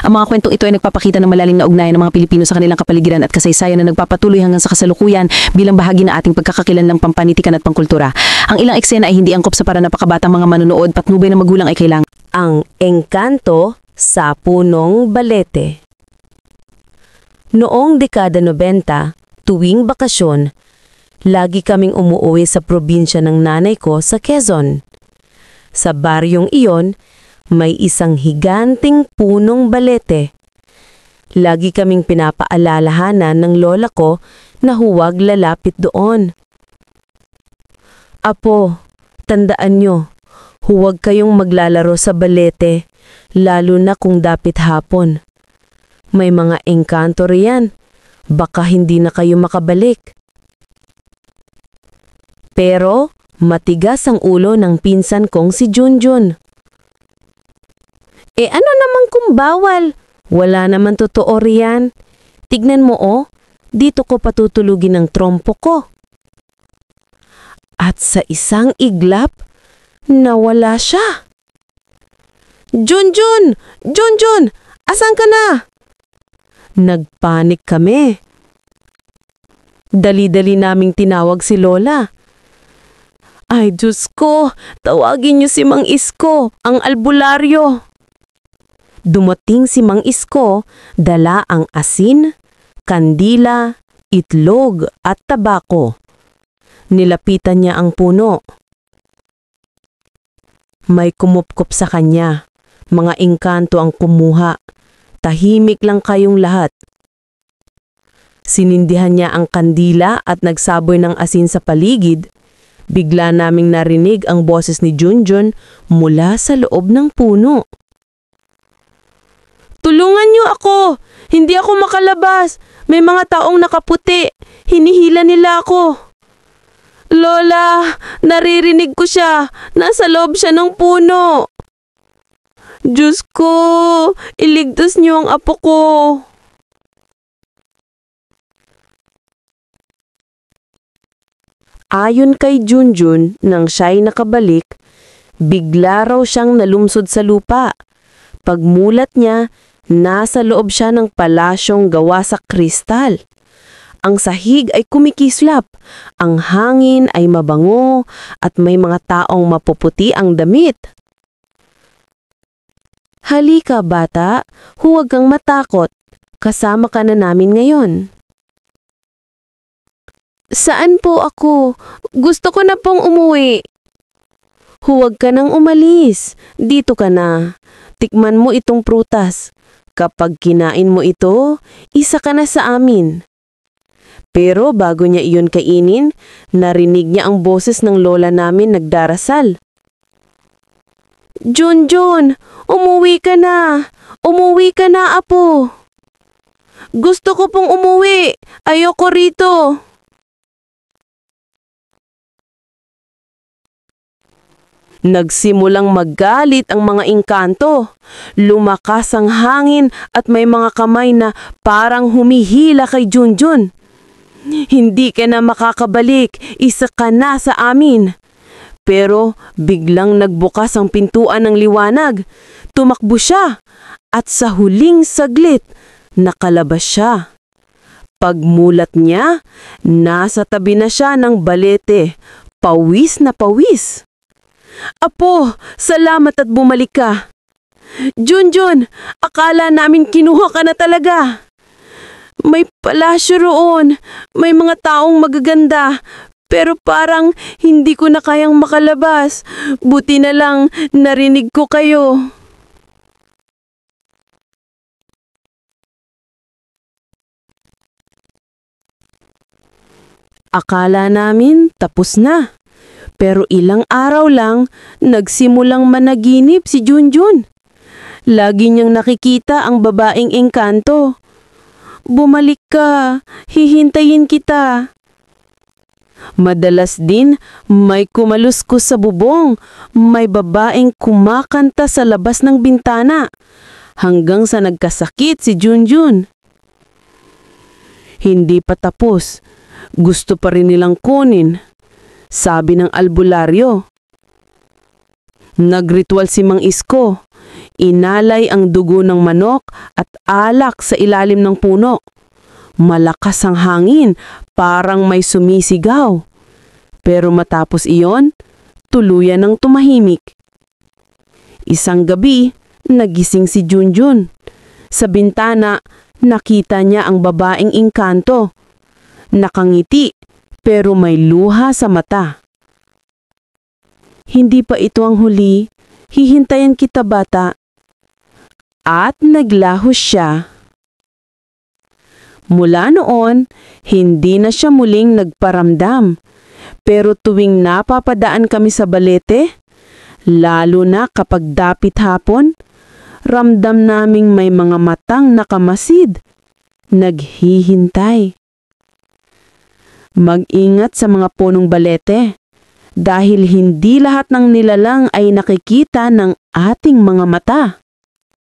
Ang mga kwentong ito ay nagpapakita ng malalim na ugnayan ng mga Pilipino sa kanilang kapaligiran at kasaysayan na nagpapatuloy hanggang sa kasalukuyan bilang bahagi ng ating pagkakakilanlang pampanitikan at pangkultura. Ang ilang eksena ay hindi angkop sa para napakabatang mga manonood, patnubay ng magulang ay kailangan. Ang engkanto sa punong balete. Noong dekada 90, tuwing bakasyon, lagi kaming umuwi sa probinsya ng nanay ko sa Quezon. Sa baryong iyon, may isang higanting punong balete. Lagi kaming pinapaalalahanan ng lola ko na huwag lalapit doon. Apo, tandaan nyo, huwag kayong maglalaro sa balete, lalo na kung dapit hapon. May mga engkanto riyan, baka hindi na kayo makabalik. Pero matigas ang ulo ng pinsan kong si Junjun. Ano naman kung bawal? Wala naman totoo riyan. Tignan mo dito ko patutulugin ang trompo ko. At sa isang iglap, nawala siya. Junjun! Junjun! Asan ka na? Nagpanik kami. Dali-dali naming tinawag si Lola. Ay, Diyos ko, tawagin niyo si Mang Isko, ang albularyo. Dumating si Mang Isko, dala ang asin, kandila, itlog at tabako. Nilapitan niya ang puno. May kumupkop sa kanya. Mga engkanto ang kumuha. Tahimik lang kayong lahat. Sinindihan niya ang kandila at nagsaboy ng asin sa paligid. Bigla naming narinig ang boses ni Junjun mula sa loob ng puno. Tulungan niyo ako! Hindi ako makalabas! May mga taong nakaputi! Hinihila nila ako! Lola! Naririnig ko siya! Nasa loob siya ng puno! Diyos ko! Iligtas niyo ang apo ko! Ayon kay Junjun, nang siya'y nakabalik, bigla raw siyang nalumsod sa lupa. Pagmulat niya, nasa loob siya ng palasyong gawa sa kristal. Ang sahig ay kumikislap, ang hangin ay mabango, at may mga taong mapuputi ang damit. Halika bata, huwag kang matakot. Kasama ka na namin ngayon. Saan po ako? Gusto ko na pong umuwi. Huwag ka nang umalis. Dito ka na. Tikman mo itong prutas. Kapag kinain mo ito, isa ka na sa amin. Pero bago niya iyon kainin, narinig niya ang boses ng lola namin nagdarasal. Junjun, umuwi ka na. Umuwi ka na, apo. Gusto ko pong umuwi. Ayoko rito. Nagsimulang maggalit ang mga engkanto. Lumakas ang hangin at may mga kamay na parang humihila kay Junjun. Hindi ka na makakabalik, isa ka na sa amin. Pero biglang nagbukas ang pintuan ng liwanag. Tumakbo siya at sa huling saglit, nakalabas siya. Pagmulat niya, nasa tabi na siya ng balete, pawis na pawis. Apo, salamat at bumalik ka. Junjun, akala namin kinuha ka na talaga. May palasyo roon, may mga taong magaganda, pero parang hindi ko na kayang makalabas. Buti na lang narinig ko kayo. Akala namin tapos na. Pero ilang araw lang, nagsimulang managinip si Junjun. Lagi niyang nakikita ang babaeng engkanto. Bumalik ka, hihintayin kita. Madalas din, may kumaluskos sa bubong, may babaeng kumakanta sa labas ng bintana, hanggang sa nagkasakit si Junjun. Hindi pa tapos, gusto pa rin nilang kunin. Sabi ng albularyo. Nagritual si Mang Isko. Inalay ang dugo ng manok at alak sa ilalim ng puno. Malakas ang hangin, parang may sumisigaw. Pero matapos iyon, tuluyan ng tumahimik. Isang gabi, nagising si Junjun. Sa bintana, nakita niya ang babaeng engkanto. Nakangiti, pero may luha sa mata. Hindi pa ito ang huli, hihintayin kita bata. At naglahos siya. Mula noon, hindi na siya muling nagparamdam. Pero tuwing napapadaan kami sa Balete, lalo na kapag dapit hapon, ramdam naming may mga matang nakamasid, naghihintay. Mag-ingat sa mga punong Balete, dahil hindi lahat ng nilalang ay nakikita ng ating mga mata.